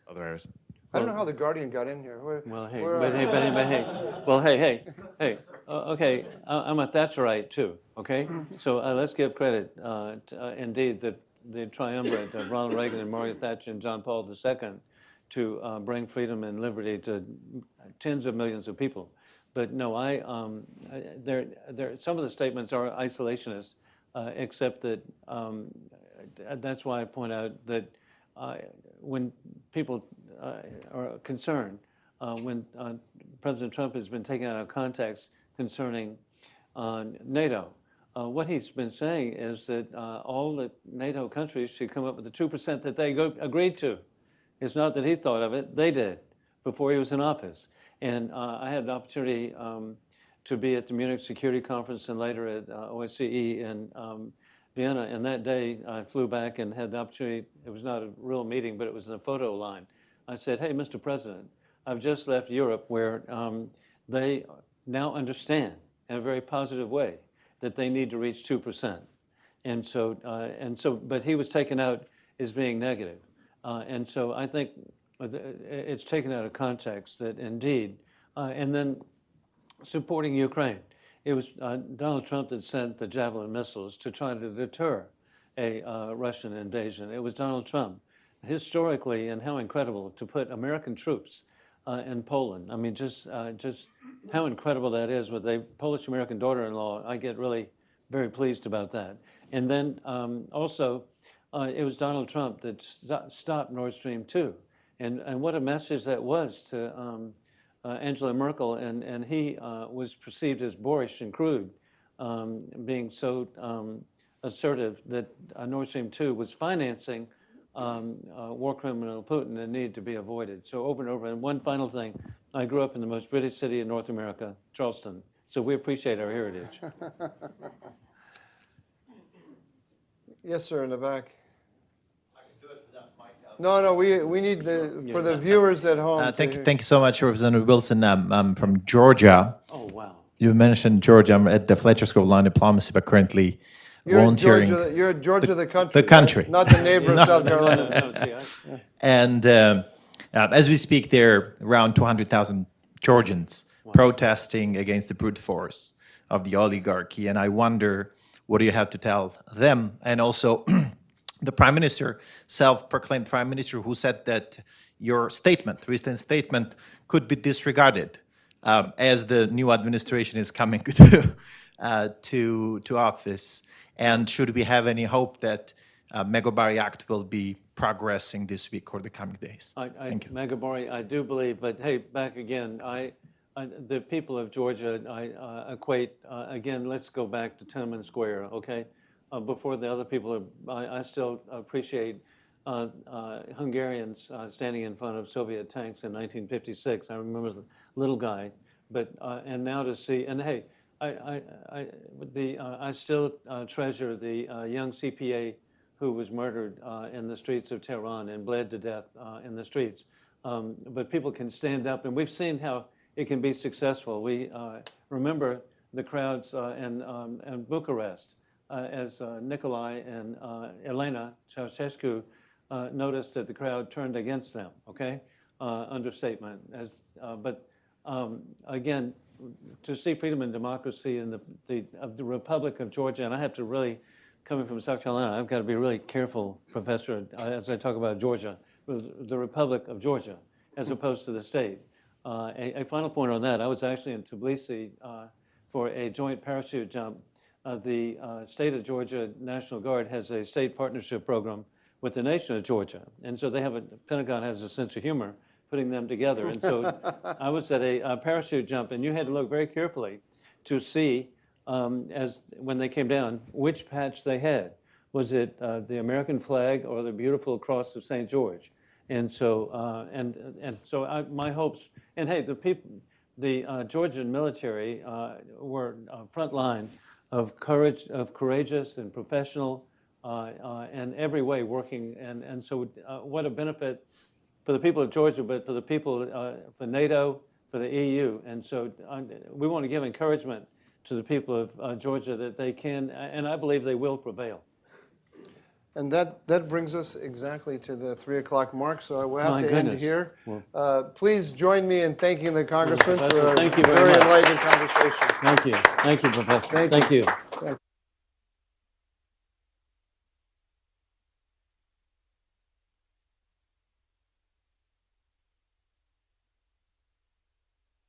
other areas. I don't know how The Guardian got in here. Well, hey, but hey. Okay, I'm a Thatcherite too, okay? So let's give credit, indeed, the triumvirate of Ronald Reagan and Margaret Thatcher and John Paul II to bring freedom and liberty to tens of millions of people. But no, some of the statements are isolationist, except that that's why I point out that when people are concerned, when President Trump has been taken out of context concerning NATO, what he's been saying is that all the NATO countries should come up with the 2% that they agreed to. It's not that he thought of it, they did before he was in office. And I had the opportunity to be at the Munich Security Conference and later at OSCE in Vienna. And that day I flew back and had the opportunity, it was not a real meeting, but it was in a photo line. I said, hey, Mr. President, I've just left Europe where they now understand in a very positive way that they need to reach 2%. And so, but he was taken out as being negative. And so I think it's taken out of context that indeed, and then supporting Ukraine. It was Donald Trump that sent the Javelin missiles to try to deter a Russian invasion. It was Donald Trump, historically, and how incredible to put American troops in Poland. I mean, just how incredible that is with a Polish-American daughter-in-law. I get really very pleased about that. And then also, it was Donald Trump that stopped Nord Stream 2. And what a message that was to Angela Merkel. And he was perceived as boorish and crude, being so assertive that Nord Stream 2 was financing war criminal Putin and needed to be avoided. So over and over. And one final thing, I grew up in the most British city in North America, Charleston. So we appreciate our heritage. Yes, sir, in the back. No, we need for the viewers at home. Thank you so much, Representative Wilson. I'm from Georgia. Oh, wow. You mentioned Georgia. I'm at the Fletcher School of Law and Diplomacy, but currently volunteering. You're at Georgia, the country. The country. Right? Not the neighbor of South Carolina. And as we speak, there are around 200,000 Georgians protesting against the brute force of the oligarchy. And I wonder, what do you have to tell them? And also, the Prime Minister, self-proclaimed Prime Minister, who said that your recent statement, could be disregarded as the new administration is coming to office. And should we have any hope that Megabari Act will be progressing this week or the coming days? Thank you. Megabari, I do believe, but hey, back again, the people of Georgia, I equate, again, let's go back to Tiananmen Square, okay? Before the other people, I still appreciate Hungarians standing in front of Soviet tanks in 1956. I remember the little guy, but and now to see, and hey, I still treasure the young CPA who was murdered in the streets of Tehran and bled to death in the streets. But people can stand up, and we've seen how it can be successful. We remember the crowds in Bucharest. As Nikolai and Elena Ceausescu noticed that the crowd turned against them, okay? Understatement. But again, to see freedom and democracy in the Republic of Georgia, and I have to really, coming from South Carolina, I've got to be really careful, Professor, as I talk about Georgia, the Republic of Georgia, as opposed to the state. A final point on that, I was actually in Tbilisi for a joint parachute jump. The state of Georgia National Guard has a state partnership program with the nation of Georgia. And so Pentagon has a sense of humor putting them together. And so I was at a parachute jump, and you had to look very carefully to see, when they came down, which patch they had. Was it the American flag or the beautiful cross of St. George? And so, my hopes, and hey, the Georgian military were frontline of courageous and professional, in every way working, and so what a benefit for the people of Georgia, but for the people, for NATO, for the EU, and so we want to give encouragement to the people of Georgia that they can, and I believe they will prevail. And that brings us exactly to the 3 o'clock mark, so I will have My to end goodness. here. Please join me in thanking the Congressman for Professor, a thank you very very much. enlightening conversation. Thank you, Professor. Thank you. Thank you. Thank you.